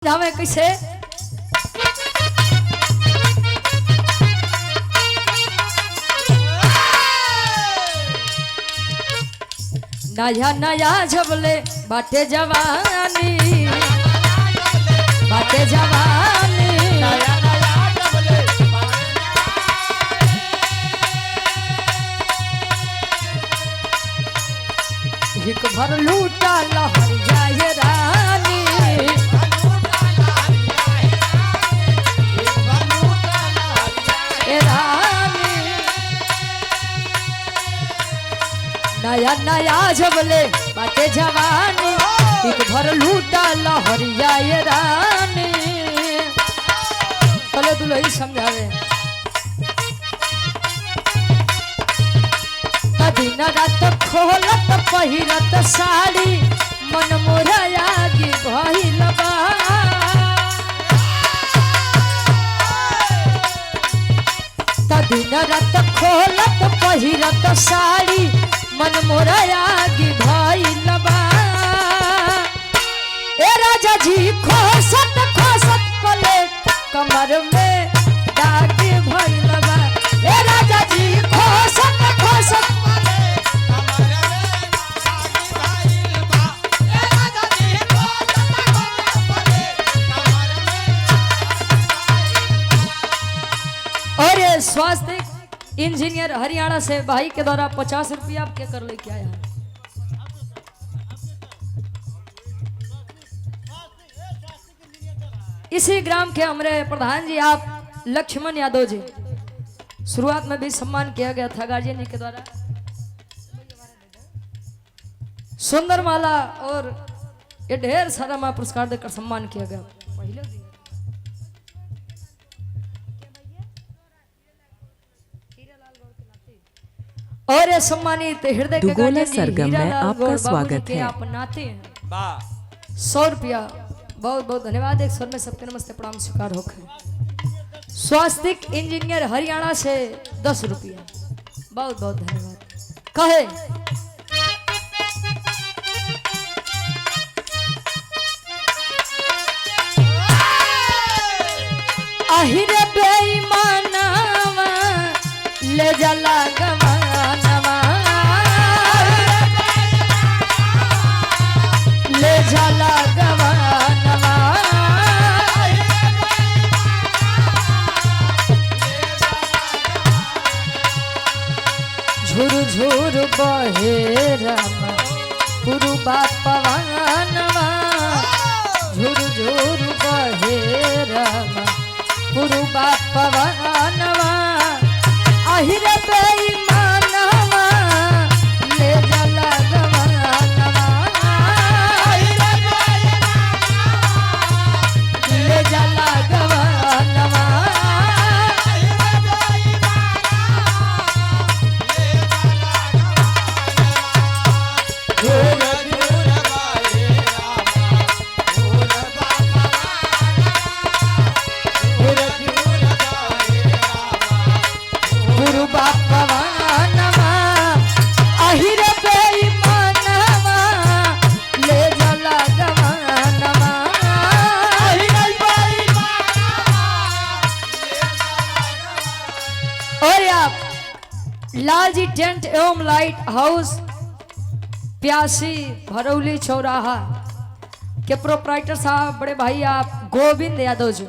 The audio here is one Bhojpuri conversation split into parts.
जावे कैसे नया नया झबले बाटे जवानी बाटे जवानी नया नया झबले हिक भर लूटा लहर जाए रानी ए रानी नया नया झबले बाटे जवानी हिक भर लूटा लहर जाए रानी चलो दुल्हन समझावे दिन रात खोलत पहिरत साड़ी मन मोरया की भइल बा दिन रात खोलत पहिरत साड़ी मन मोरया की भइल बा ए राजा जी खोसत खोसत पले कमर में दाग भइल बा ए राजा जी खोसत खोसत और ये स्वास्थ्य इंजीनियर हरियाणा से भाई के द्वारा 50 रुपया आपके कर लेके आया है। इसी ग्राम के हमारे प्रधान जी आप लक्ष्मण यादव जी शुरुआत में भी सम्मान किया गया था गार्जियन जी के द्वारा सुंदर माला और ये ढेर सारा मां पुरस्कार देकर सम्मान किया गया पहले दिन और ये सम्मानित हृदय के दुगोला सरगम में आपका स्वागत है। आप नाते हैं 100 रुपया बहुत बहुत धन्यवाद। एक स्वर में सबके नमस्ते प्रणाम स्वीकार होकर स्वास्थ्य इंजीनियर हरियाणा से 10 रुपया बहुत बहुत धन्यवाद कहे अहिर बेईमानवा ले जला गवानवा ले जला गवानवा झुर झुर बहे राम पुरुबा पवनवा झुर झुर बहे राम पुरुबा पवनवा अहिर बेईमानवा ले जला गवानवा ले जला गवानवा पुरुबा पवनवा अहिर बेईमानवा ले जला गवानवा और आप लालजी टेंट एवं लाइट हाउस प्यासी भरौली चौराहा के प्रोप्राइटर साहब बड़े भाई आप गोविंद यादव जी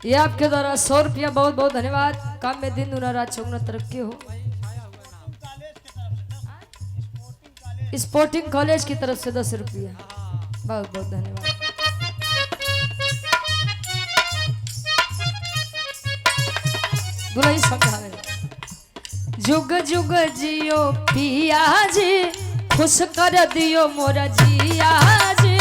ये आपके द्वारा 100 रुपया बहुत बहुत धन्यवाद। काम में दिन दुना रात चौगुना तरक्की हो। स्पोर्टिंग कॉलेज की तरफ से 10 रुपया बहुत बहुत धन्यवाद। दुल्हन समझावे जुग जुग जियो पिया जी खुश कर दियो मोरा जिया जी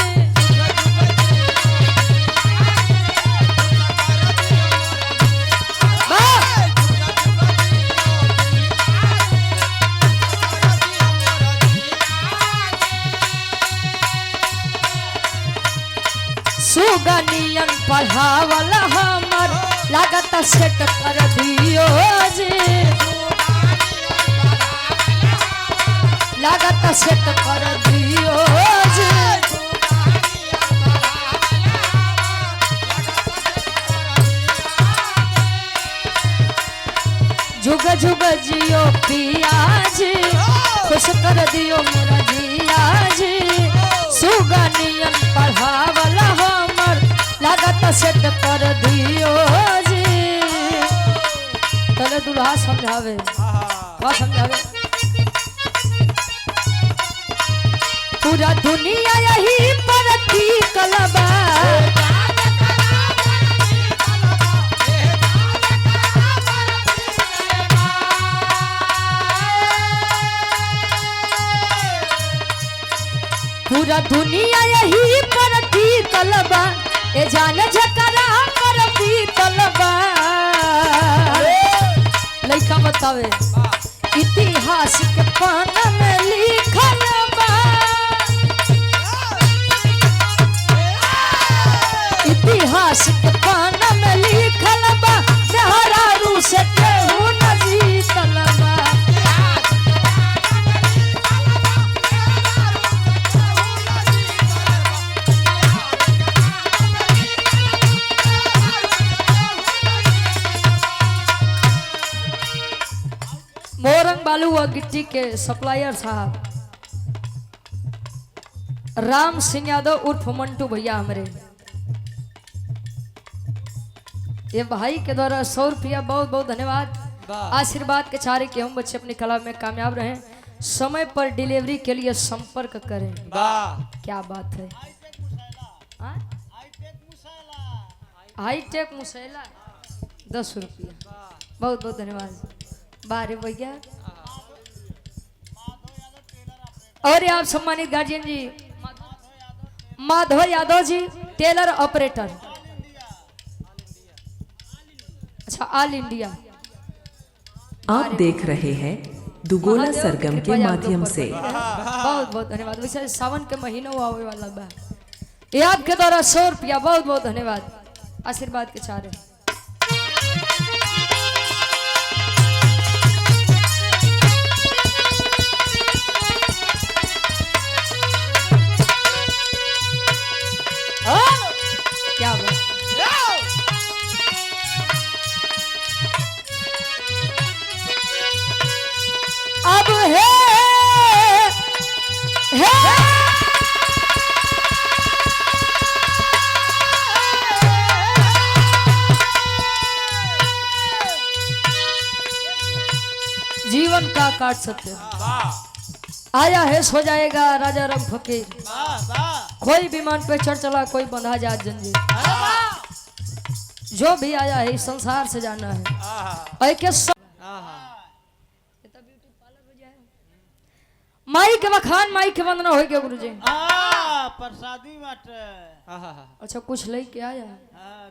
सुगनियन पढ़ावल हमर लागत सेट कर दियो जी लागत सेट कर दियो जी जुग जुग जियो पिया जी खुश कर दियो मेरा जिया जी सुगनियन पढ़ावला हमर लागत सेट कर दियो जी। तले दुल्हा समझावे का समझावे पूरा दुनिया यही पर की कलबा पूरा दुनिया यही पर की कलबा ए जान झकरा पर की कलबा। लइका बतावे इतिहास के पाना में लिखल बा इतिहास के पाना में लिखल बा मेहरारू से केहू न जीतल बा। मोरंग बालू व गिट्टी के सप्लायर साहब राम सिंह यादव उर्फ मंटू भैया हमारे ये भाई के द्वारा 100 रुपया बहुत बहुत धन्यवाद। आशीर्वाद के चारे के हम बच्चे अपनी कला में कामयाब रहें समय पर डिलीवरी के लिए संपर्क करें। क्या बात है हाईटेक मुसैला 10 रुपया बहुत बहुत धन्यवाद। बारे भैया और आप सम्मानित गार्जियन जी माधव यादव जी टेलर ऑपरेटर अच्छा ऑल इंडिया। आप देख रहे हैं दुगोला सरगम के माध्यम से। बहुत बहुत धन्यवाद। वैसे सावन के महीनों आवे वाला बा ये आपके द्वारा 100 रुपया बहुत बहुत धन्यवाद। आशीर्वाद के चारे क्या बात अब है जीवन का काट सत्य आया है सो जाएगा राजा राम फकीर कोई विमान पे चढ़ चला कोई बंधा जात जंजीर जो भी आया है इस संसार से जाना है माई के बखान माई के वंदना हो गया गुरुजी प्रसादी बाटे अच्छा कुछ ले के आया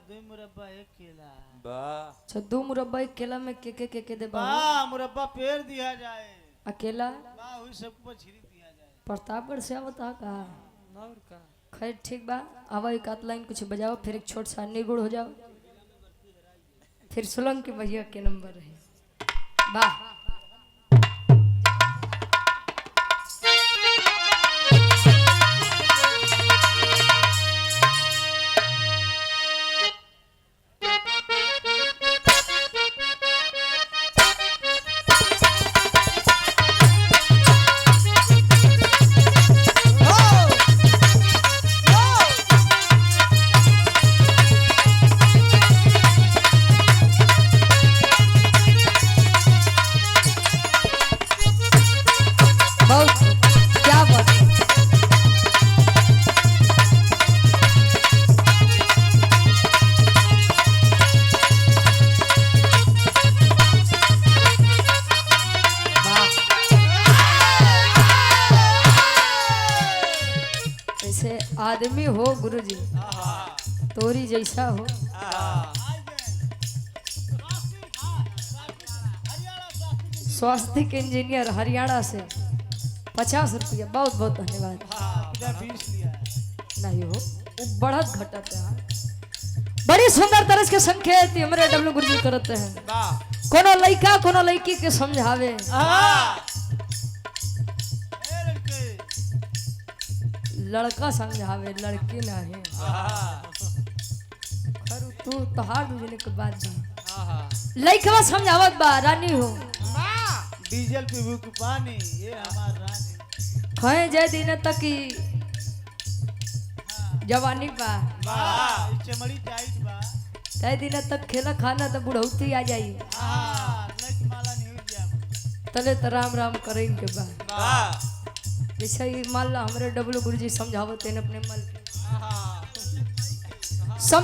2 मुरब्बा 1 केला अच्छा 2 मुरब्बा 1 केला में के दे मुरब्बा पेड़ दिया जाए अकेला हुई सबको छिरी दिया जाए प्रतापगढ़ से आवता का खैर ठीक बा आवा एक आध लाइन कुछ बजाओ फिर एक छोट सा निगुड़ हो जाओ फिर सोलंकी भैया के नंबर है वाह क्या बात ऐसे आदमी हो गुरुजी तोरी जैसा हो स्वास्थ्य इंजीनियर हरियाणा से 50 रुपया बहुत बहुत धन्यवाद। नहीं हो वो बढ़त घटत है बड़ी सुंदर तरह के संकेत हमारे डब्लू गुरुजी करते हैं कोनो लड़का कोनो लड़की के समझावे लड़का समझावे लड़की नहीं खरू तू तोहार दूजने के बाद लइकवा समझावत बा रानी हो डीजल पीबू की पानी ये हमार रानी। खए जे दिन तक की जवानी बा वाह ई चमड़ी टाइट बा। तय दिन तक खेला खाना तो बुढ़ौती आ जाई हां लक माला नहीं हो गया। तले तो राम राम करें के बा जैसे ही मान ला हमरे डब्लू गुरुजी समझावत हैं अपने मल के